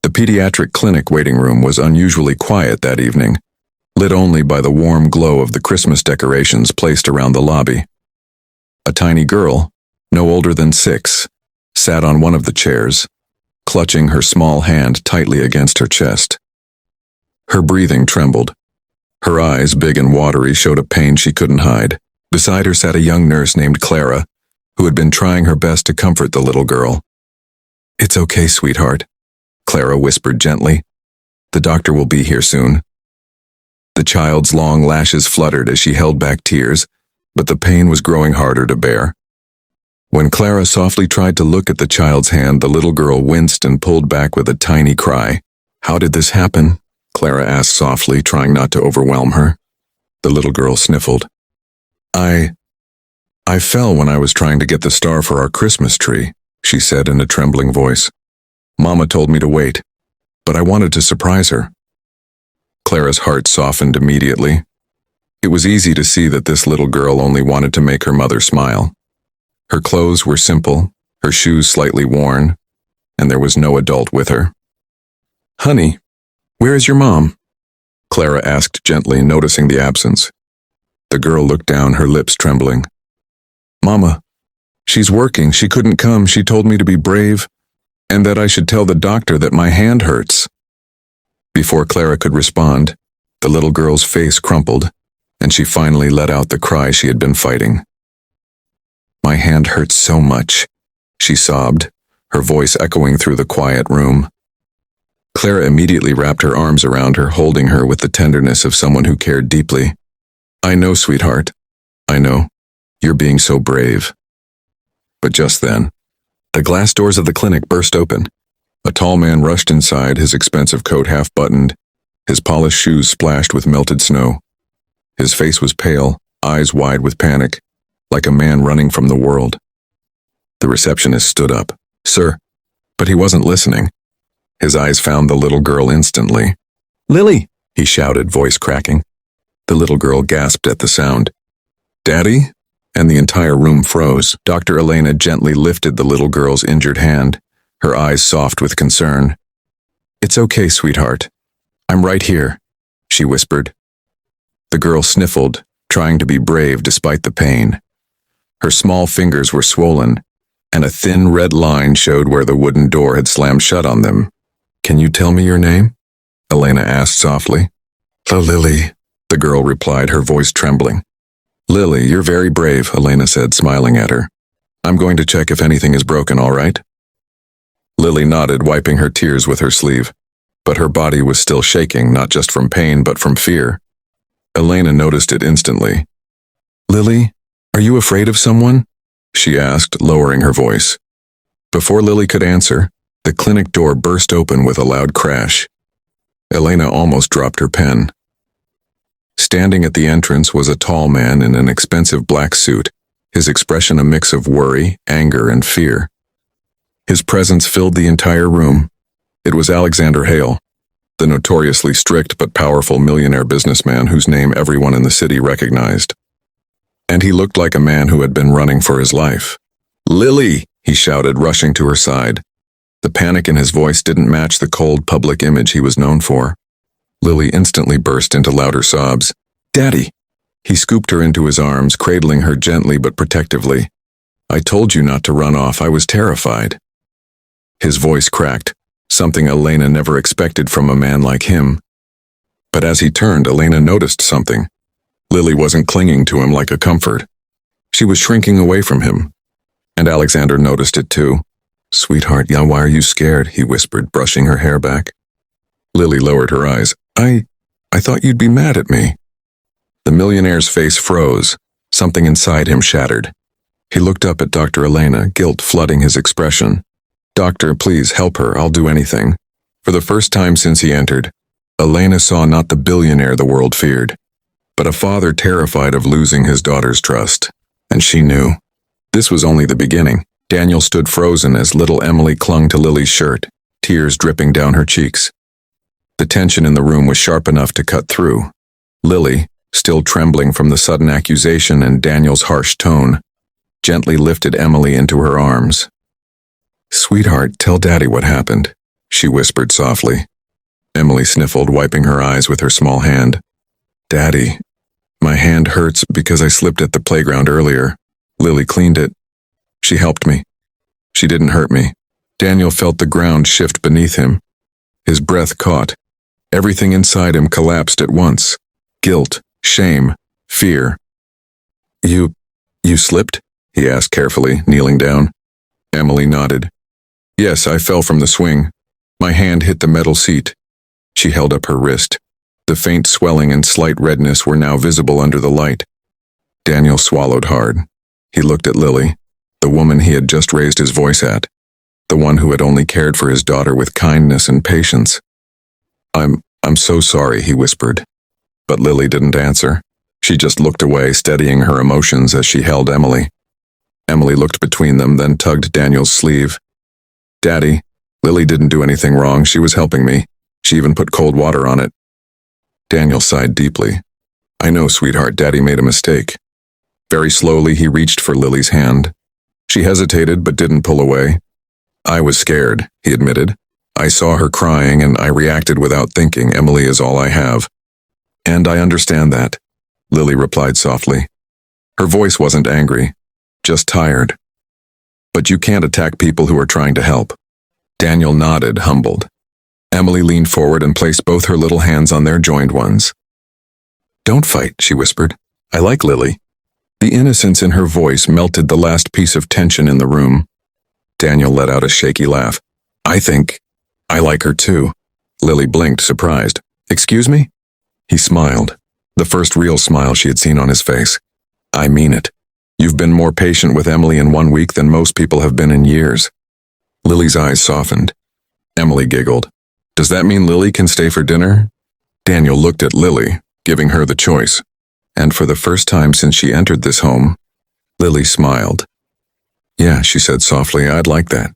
The pediatric clinic waiting room was unusually quiet that evening, lit only by the warm glow of the Christmas decorations placed around the lobby. A tiny girl, no older than 6, sat on one of the chairs, clutching her small hand tightly against her chest. Her breathing trembled. Her eyes, big and watery, showed a pain she couldn't hide. Beside her sat a young nurse named Clara, who had been trying her best to comfort the little girl. "It's okay, sweetheart," Clara whispered gently. "The doctor will be here soon." The child's long lashes fluttered as she held back tears, but the pain was growing harder to bear. When Clara softly tried to look at the child's hand, the little girl winced and pulled back with a tiny cry. "How did this happen?" Clara asked softly, trying not to overwhelm her. The little girl sniffled. I fell when I was trying to get the star for our Christmas tree," she said in a trembling voice. "Mama told me to wait, but I wanted to surprise her." Clara's heart softened immediately. It was easy to see that this little girl only wanted to make her mother smile. Her clothes were simple, her shoes slightly worn, and there was no adult with her. "Honey, where is your mom?" Clara asked gently, noticing the absence. The girl looked down, her lips trembling. "Mama, she's working. She couldn't come. She told me to be brave, and that I should tell the doctor that my hand hurts." Before Clara could respond, the little girl's face crumpled, and she finally let out the cry she had been fighting. "My hand hurts so much," she sobbed, her voice echoing through the quiet room. Clara immediately wrapped her arms around her, holding her with the tenderness of someone who cared deeply. "I know, sweetheart. I know. You're being so brave." But just then, the glass doors of the clinic burst open. A tall man rushed inside, his expensive coat half-buttoned, his polished shoes splashed with melted snow. His face was pale, eyes wide with panic, like a man running from the world. The receptionist stood up. "Sir," but he wasn't listening. His eyes found the little girl instantly. "Lily!" he shouted, voice cracking. The little girl gasped at the sound. "Daddy?" And the entire room froze. Dr. Elena gently lifted the little girl's injured hand, her eyes soft with concern. "It's okay, sweetheart. I'm right here," she whispered. The girl sniffled, trying to be brave despite the pain. Her small fingers were swollen, and a thin red line showed where the wooden door had slammed shut on them. "Can you tell me your name?" Elena asked softly. "Lily," the girl replied, her voice trembling. "Lily, you're very brave," Elena said, smiling at her. "I'm going to check if anything is broken, all right?" Lily nodded, wiping her tears with her sleeve, but her body was still shaking, not just from pain but from fear. Elena noticed it instantly. "Lily, are you afraid of someone?" she asked, lowering her voice. Before Lily could answer, the clinic door burst open with a loud crash. Elena almost dropped her pen. Standing at the entrance was a tall man in an expensive black suit, his expression a mix of worry, anger, and fear. His presence filled the entire room. It was Alexander Hale, the notoriously strict but powerful millionaire businessman whose name everyone in the city recognized. And he looked like a man who had been running for his life. "Lily!" he shouted, rushing to her side. The panic in his voice didn't match the cold public image he was known for. Lily instantly burst into louder sobs. "Daddy!" He scooped her into his arms, cradling her gently but protectively. "I told you not to run off. I was terrified." His voice cracked, something Elena never expected from a man like him. But as he turned, Elena noticed something. Lily wasn't clinging to him like a comfort. She was shrinking away from him. And Alexander noticed it too. "Sweetheart, yeah, why are you scared?" he whispered, brushing her hair back. Lily lowered her eyes. I thought you'd be mad at me." The millionaire's face froze. Something inside him shattered. He looked up at Dr. Elena, guilt flooding his expression. "Doctor, please help her. I'll do anything." For the first time since he entered, Elena saw not the billionaire the world feared, but a father terrified of losing his daughter's trust. And she knew. This was only the beginning. Daniel stood frozen as little Emily clung to Lily's shirt, tears dripping down her cheeks. The tension in the room was sharp enough to cut through. Lily, still trembling from the sudden accusation and Daniel's harsh tone, gently lifted Emily into her arms. "Sweetheart, tell Daddy what happened," she whispered softly. Emily sniffled, wiping her eyes with her small hand. Daddy, my hand hurts because I slipped at the playground earlier. Lily cleaned it. She helped me. She didn't hurt me. Daniel felt the ground shift beneath him. His breath caught. Everything inside him collapsed at once. Guilt, shame, fear. You slipped? He asked carefully, kneeling down. Emily nodded. Yes, I fell from the swing. My hand hit the metal seat. She held up her wrist. The faint swelling and slight redness were now visible under the light. Daniel swallowed hard. He looked at Lily, the woman he had just raised his voice at, the one who had only cared for his daughter with kindness and patience. I'm so sorry, he whispered. But Lily didn't answer. She just looked away, steadying her emotions as she held Emily. Emily looked between them, then tugged Daniel's sleeve. Daddy, Lily didn't do anything wrong. She was helping me. She even put cold water on it. Daniel sighed deeply. I know, sweetheart, Daddy made a mistake. Very slowly, he reached for Lily's hand. She hesitated but didn't pull away. I was scared, he admitted. I saw her crying and I reacted without thinking. Emily is all I have. And I understand that, Lily replied softly. Her voice wasn't angry, just tired. But you can't attack people who are trying to help. Daniel nodded, humbled. Emily leaned forward and placed both her little hands on their joined ones. Don't fight, she whispered. I like Lily. The innocence in her voice melted the last piece of tension in the room. Daniel let out a shaky laugh. I like her too. Lily blinked, surprised. Excuse me? He smiled, the first real smile she had seen on his face. I mean it. You've been more patient with Emily in 1 week than most people have been in years. Lily's eyes softened. Emily giggled. Does that mean Lily can stay for dinner? Daniel looked at Lily, giving her the choice. And for the first time since she entered this home, Lily smiled. Yeah, she said softly, I'd like that.